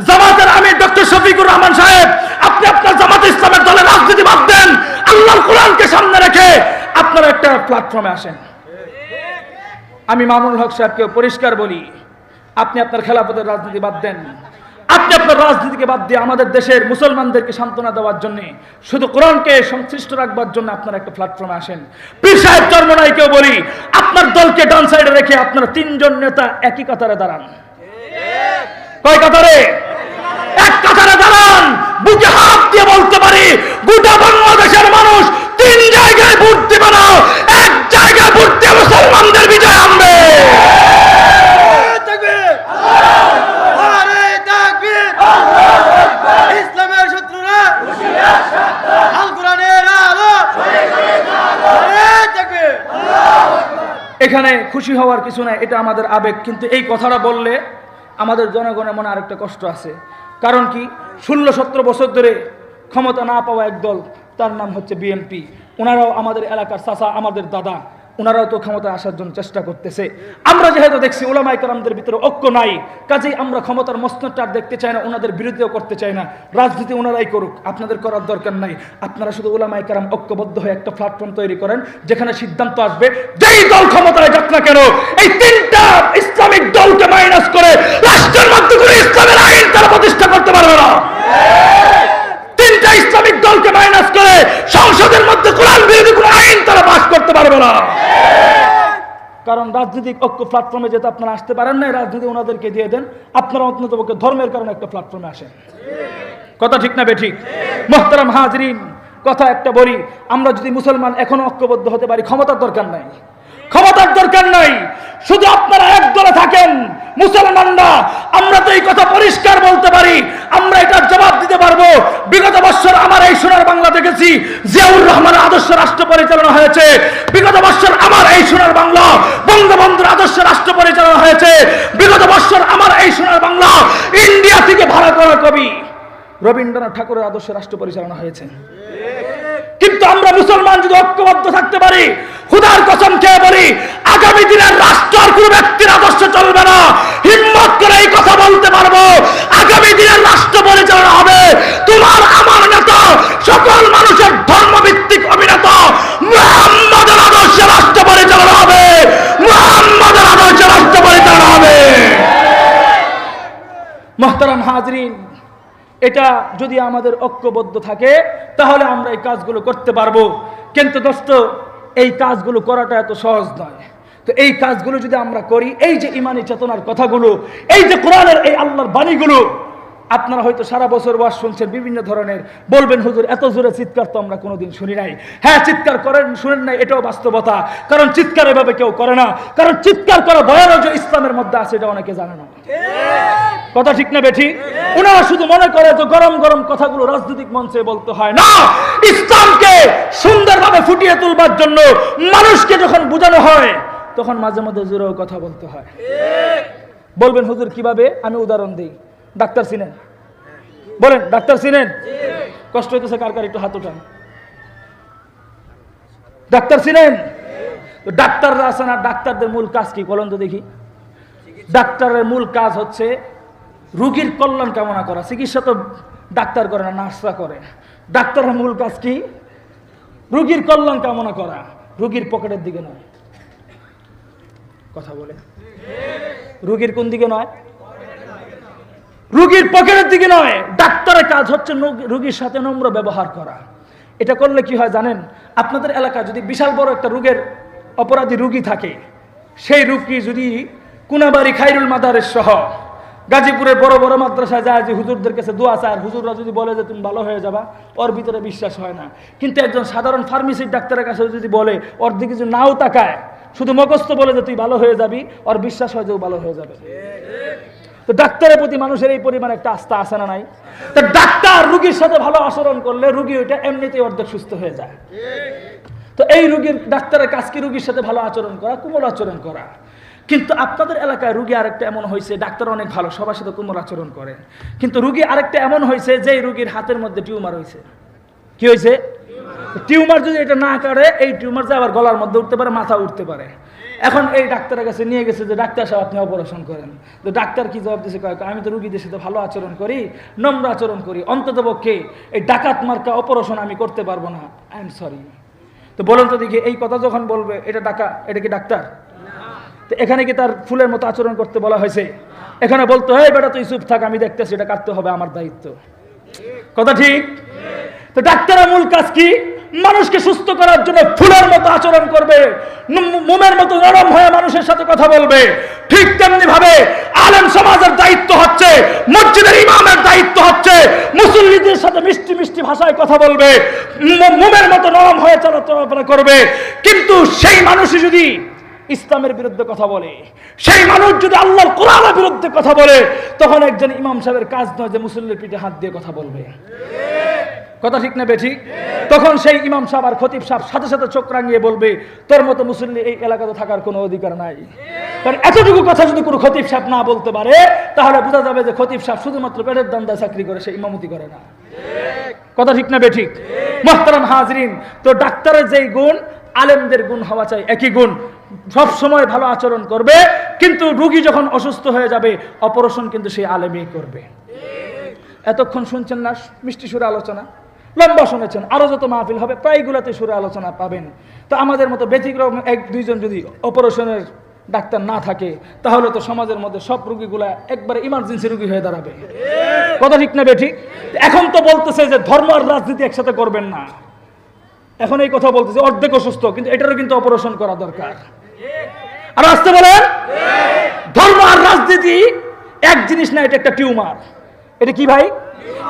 জামাতের আমির ডক্টর শফিকুর রহমান সাহেব, আপনি আপনার জামাত ইসলামের দলের রাজনীতি বাদ দেন, আল্লাহর কোরআনকে সামনে রেখে আপনারা একটা প্ল্যাটফর্মে আসেন। আমি মামুনুল হক সাহেবকে পরিষ্কার বলি, আপনি আপনার খেলাফতের রাজনীতি বাদ দেন, আপনি আপনার রাজনীতিকে বাদ দিয়ে আমাদের দেশের মুসলমানদেরকে সান্ত্বনা দেওয়ার জন্য, শুধু কোরআনকে সংশ্লিষ্ট রাখবার জন্য আপনারা একটা প্ল্যাটফর্মে আসেন। পীর সাহেব চরমনাইকেও বলি, আপনার দলকে ডান সাইডে রেখে আপনারা তিনজন নেতা একই কাতারে দাঁড়ান। কয় কাতারে? এক কাতারে দাঁড়ান। বুকে হাত দিয়ে বলতে পারি, গোটা বাংলাদেশের মানুষ তিন জায়গায় ভোট দেবে না, এক জায়গায় ভোট দিয়ে মুসলমানদের বিজয় আনবে। ইসলামের শত্রুরা আল কোরআনের আলো। এখানে খুশি হওয়ার কিছু নাই, এটা আমাদের আবেগ। কিন্তু এই কথাটা বললে আমাদের জনগণের মনে আরেকটা কষ্ট আছে। কারণ কি, 16-17 বছর ধরে ক্ষমতা না পাওয়া এক দল, তার নাম হচ্ছে বিএনপি। ওনারাও আমাদের এলাকার চাচা, আমাদের দাদা, ওনারাও তো ক্ষমতায় আসার জন্য চেষ্টা করতেছে। আমরা যেহেতু দেখছি ওলামায়ে কেরামদের ভিতরে ঐক্য নাই, কাজেই আমরা ক্ষমতার মসনদটা আর দেখতে চাই না, ওনাদের বিরুদ্ধেও করতে চাই না। রাজনীতি ওনারাই করুক, আপনাদের করার দরকার নাই। আপনারা শুধু ওলামায়ে কেরাম ঐক্যবদ্ধ হয়ে একটা প্ল্যাটফর্ম তৈরি করেন, যেখানে সিদ্ধান্ত আসবে যেই দল ক্ষমতায় যাক না কেন, এই তিনটা ইসলামিক দলকে মাইনাস করে রাষ্ট্রের মধ্যে করে ইসলামের আইন তারা প্রতিষ্ঠা করতে পারবে না। তিনটা ইসলামিক দলকে মাইনাস করে সংসদের মধ্যে কোরআন বিরোধী কোনো আইন তারা পাস করতে পারবে না। কারণ রাজনৈতিক ঐক্য প্ল্যাটফর্মে যেতে আপনারা আসতে পারেন না, রাজনীতি ওনাদেরকে দিয়ে দেন, আপনারা অন্ততপক্ষে ধর্মের কারণে একটা প্ল্যাটফর্মে আসেন। কথা ঠিক না বেঠিক? মুহতারাম হাজরিন, কথা একটা বলি, আমরা যদি মুসলমান এখনো ঐক্যবদ্ধ হতে পারি, ক্ষমতার দরকার নাই, ক্ষমতার দরকার নাই। শুধু আপনারা এক দলে থাকেন মুসলমানরা, আমরা তো এই কথা পরিষ্কার বলতে পারি, আমরা এটার জবাব দিতে পারবো। বিগত বছর আমার এই সোনার বাংলা দেখেছি জিয়াউর রহমানের আদর্শ রাষ্ট্র পরিচালনা হয়েছে, বিগত বছর আমার এই সোনার বাংলা বঙ্গবন্ধুর আদর্শ রাষ্ট্র পরিচালনা হয়েছে, বিগত বছর আমার এই সোনার বাংলা ইন্ডিয়া থেকে ভাড়া করা কবি রবীন্দ্রনাথ ঠাকুরের আদর্শ রাষ্ট্র পরিচালনা হয়েছে। কিন্তু আমরা মুসলমান যদি ঐক্যবদ্ধ থাকতে পারি, খুদার কসম খেয়ে বলি, আগামী দিনের রাষ্ট্র আর কোনো ব্যক্তির আদর্শ চলবে না। হিম্মত করে এই কথা বলতে পারবো, আগামী দিনের রাষ্ট্র পরিচালনা হবে তোমার আমার নেতা, সকল মানুষের ধর্মভিত্তিক অভিনেতা মুহাম্মদের আদর্শে রাষ্ট্র পরিচালনা হবে, মুহাম্মদের আদর্শে রাষ্ট্র পরিচালনা হবে। মুহতারাম হাজরিন, এটা যদি আমাদের ঐক্যবদ্ধ থাকে তাহলে আমরা এই কাজগুলো করতে পারবো। কিন্তু দোস্ত, এই কাজগুলো করাটা এত সহজ নয়। তো এই কাজগুলো যদি আমরা করি, এই যে ইমানি চেতনার কথাগুলো, এই যে কোরআনের এই আল্লাহর বাণীগুলো, আপনারা হয়তো সারা বছর ওয়াজ শুনছেন বিভিন্ন ধরনের, বলবেন হুজুর এত জোরে চিৎকার তো আমরা কোনোদিন শুনি নাই। হ্যাঁ, চিৎকার করেন, শুনেন নাই, এটাও বাস্তবতা। কারণ চিৎকার এভাবে কেউ করে না, কারণ চিৎকার করা বয়ানও যে ইসলামের মধ্যে আছে এটা অনেকে জানে না। কথা ঠিক না বেঠি? ওনারা শুধু মনে করে যে গরম গরম কথাগুলো রাজনৈতিক মঞ্চে বলতে হয় না। ইসলামকে সুন্দরভাবে ফুটিয়ে তুলবার জন্য মানুষকে যখন বোঝানো হয়, তখন মাঝে মাঝে জোরেও কথা বলতে হয়। বলবেন হুজুর কিভাবে? আমি উদাহরণ দিই। ডাক্তার চিনেন? বলেন, ডাক্তার চিনেন? কষ্ট হইতেছে কার কার? একটু হাত উঠান। ডাক্তার চিনেন? ডাক্তাররা আছে না, ডাক্তারদের মূল কাজ কি বলেন তো দেখি? ডাক্তারের মূল কাজ হচ্ছে রোগীর কল্যাণ কামনা করা। চিকিৎসা তো ডাক্তার করে না, নার্সরা করে। ডাক্তারের মূল কাজ কি? রোগীর কল্যাণ কামনা করা, রোগীর পকেটের দিকে নয়। কথা বলে, রোগীর কোন দিকে নয়? রোগীর পকেটের দিকে নয়। ডাক্তারের কাজ হচ্ছে রোগীর সাথে নম্র ব্যবহার করা। এটা করলে কি হয় জানেন? আপনাদের এলাকায় যদি বিশাল বড় একটা রোগের অপরাধী রোগী থাকে, সেই রোগী যদি কুনাবাড়ি খাইরুল মাদারেস সহ গাজীপুরের বড় বড় মাদ্রাসায় যায়, যে হুজুরদের কাছে দোয়া চায়, হুজুররা যদি বলে যে তুমি ভালো হয়ে যাবা, ওর ভিতরে বিশ্বাস হয় না। কিন্তু একজন সাধারণ ফার্মেসির ডাক্তারের কাছে যদি বলে, ওর দিকে যদি নাও তাকায়, শুধু মুখস্থ বলে যে তুই ভালো হয়ে যাবি, ওর বিশ্বাস হয় যে ও ভালো হয়ে যাবে। তো ডাক্তারের প্রতি মানুষের এই পরিমাণ একটা আস্থা আছে না নাই? তো ডাক্তার রোগীর সাথে ভালো আচরণ করলে রোগী ওইটা এমনিতেই অর্ধেক সুস্থ হয়ে যায়। তো এই রোগীর ডাক্তারের কাজ কি? রোগীর সাথে ভালো আচরণ করা, কোমল আচরণ করা। কিন্তু আপনাদের এলাকায় রোগী আরেকটা এমন হয়েছে, ডাক্তার অনেক ভালো, সবার সাথে কোমল আচরণ করে, কিন্তু রোগী আরেকটা এমন হয়েছে যে রোগীর হাতের মধ্যে টিউমার হয়েছে। কি হয়েছে? টিউমার যদি এটা না কাটে, এই টিউমার যে আবার গলার মধ্যে উঠতে পারে, মাথা উঠতে পারে। এখন এই ডাক্তারের কাছে নিয়ে গেছে যে ডাক্তার সাহেব আপনি অপারেশন করেন। তো ডাক্তার কি জবাব দিয়েছে, আমি তো রুগীদের সাথে ভালো আচরণ করি, নম্র আচরণ করি, অন্ততপক্ষে এই ডাকাত মার্কা অপারেশন আমি করতে পারবো না, আই এম সরি। তো বলুন তো দেখি, এই কথা যখন বলবে এটা কি ডাক্তার? তো এখানে কি তার ফুলের মতো আচরণ করতে বলা হয়েছে? এখানে বলতে হয় বেটা তুই চুপ থাক, আমি দেখতেছি, এটা কাটতে হবে, আমার দায়িত্ব। কথা ঠিক? তো ডাক্তারের মূল কাজ কি? মানুষকে সুস্থ করার জন্য ফুলের মতো আচরণ করবে, মোমের মতো নরম হয়ে মানুষের সাথে কথা বলবে। ঠিক তেমনি ভাবে আলেম সমাজের দায়িত্ব হচ্ছে, মসজিদের ইমামের দায়িত্ব হচ্ছে মুসল্লিদের সাথে মিষ্টি মিষ্টি ভাষায় কথা বলবে, মোমের মতো নরম হয়ে চলাফেরা করবে। কিন্তু সেই মানুষই যদি ইসলামের বিরুদ্ধে কথা বলে, সেই মানুষ যদি আল্লাহর কোরআনের বিরুদ্ধে কথা বলে, তখন একজন ইমাম সাহেবের কাজ নয় যে মুসল্লির পিঠে হাত দিয়ে কথা বলবে। কথা ঠিক না বেঠিক? তখন সেই ইমাম সাহেব আর খতিব সাহেব সাথে সাথে চোখ রাঙিয়ে বলবে, তোর মতো মুসল্লি এই এলাকাতে থাকার কোনো অধিকার নাই। কারণ এতটুকু কথা যদি কোনো খতিব সাহেব না বলতে পারে, তাহলে বোঝা যাবে যে খতিব সাহেব শুধুমাত্র পেটের দান্দায় চাকরি করে, সে ইমামতি করে না। কথা ঠিক না বেঠিক? মুহতারাম হাজরিন, তো ডাক্তারের যেই গুণ, আলেমদের গুণ হওয়া চাই একই গুণ, সব সময় ভালো আচরণ করবে। কিন্তু রোগী যখন অসুস্থ হয়ে যাবে, অপারেশন কিন্তু সেই আলেমই করবে। এতক্ষণ শুনছেন না মিষ্টি সুরে আলোচনা, লম্বা শুনেছেন, আরো যত মাহফিল হবে প্রায়গুলোতে সুরে আলোচনা পাবেন। তো আমাদের মতো ব্যতিক্রম এক দুইজন যদি অপারেশনের ডাক্তার না থাকে, তাহলে তো সমাজের মধ্যে সব রোগীগুলা একবারে ইমার্জেন্সি রোগী হয়ে দাঁড়াবে। কথা ঠিক না বেঠিক? এখন তো বলতেছে যে ধর্ম আর রাজনীতি একসাথে করবেন না, এখন এই কথা বলতেছে অর্ধেক অসুস্থ, কিন্তু এটারও কিন্তু অপারেশন করা দরকার। আর আসতে বলেন, ধর্ম আর রাজনীতি এক জিনিস না, এটা একটা টিউমার। এটা কি ভাই?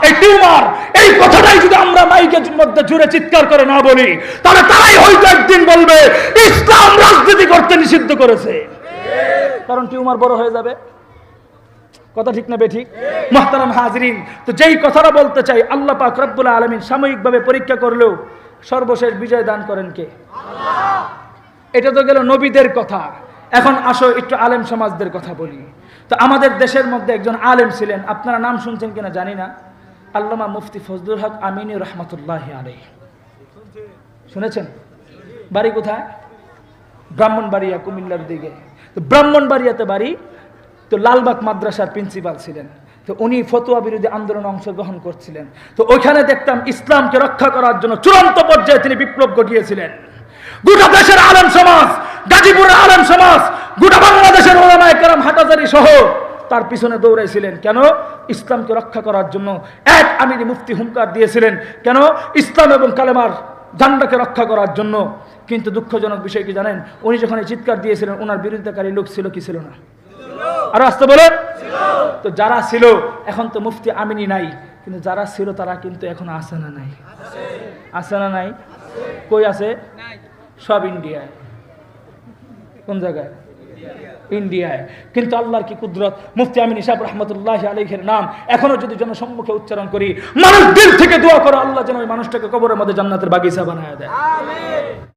এই টিউমার। এই কথাটাই যদি আমরা মাইকের মধ্যে জুড়ে চিৎকার করে না বলি, তাহলে তারাই হয়তো একদিন বলবে ইসলাম রাজনীতি করতে নিষিদ্ধ করেছে, কারণ টিউমার বড় হয়ে যাবে। কথা ঠিক না বেঠিক? মুহতারাম হাজরিন, তো যেই কথাটা বলতে চাই, আল্লাহ পাক রব্বুল আলামিন সাময়িকভাবে পরীক্ষা করলেও সর্বশেষ বিজয় দান করেন কে? আল্লাহ। এটা তো গেল নবীদের কথা। এখন আসো একটু আলেম সমাজদের কথা বলি। তো আমাদের দেশের মধ্যে একজন আলেম ছিলেন, আপনারা নাম শুনছেন কিনা জানি না, আল্লামা মুফতি ফজলুল হক আমিনী রহমতুল্লাহ আলাইহি। শুনেছেন? বাড়ি কোথায়? ব্রাহ্মণবাড়িয়া, কুমিল্লার দিকে। তো ব্রাহ্মণবাড়িয়াতে বাড়ি। তো লালবাগ মাদ্রাসার প্রিন্সিপাল ছিলেন। তো উনি ফতোয়া বিরোধী আন্দোলনে অংশগ্রহণ করছিলেন। তো ওইখানে দেখতাম ইসলামকে রক্ষা করার জন্য চূড়ান্ত পর্যায়ে তিনি বিপ্লব ঘটিয়েছিলেন। গোটা দেশের আলেম সমাজ, গাজীপুরের আলেম সমাজ, গোটা বাংলাদেশের ওলামায়ে কেরাম হাটাজারি সহ তার পিছনে দৌড়াইছিলেন। কেন? ইসলামকে রক্ষা করার জন্য। এক আমিরি মুফতি হুঙ্কার দিয়েছিলেন, কেন? ইসলাম এবং কালেমার ঝান্ডাকে রক্ষা করার জন্য। কিন্তু দুঃখজনক বিষয় কি জানেন? উনি যখন এই চিৎকার দিয়েছিলেন, ওনার বিরোধিতাকারী লোক ছিল কি ছিল না? আর আসতে বলেন। তো যারা ছিল, এখন তো মুফতি আমিনী নাই, কিন্তু যারা ছিল তারা কিন্তু এখন আছে না নাই? আছে না নাই? কই আছে? সব ইন্ডিয়ায়। কোন জায়গায়? ইন্ডিয়ায়। কিন্তু আল্লাহর কি কুদরত, মুফতি আমিনী সাহেব রহমতুল্লাহ আলাইহির নাম এখনো যদি জনসম্মুখে উচ্চারণ করি, মানুষ দিল থেকে দোয়া করে আল্লাহ যেন ওই মানুষটাকে কবরের মধ্যে জান্নাতের বাগিচা বানায় দেয়।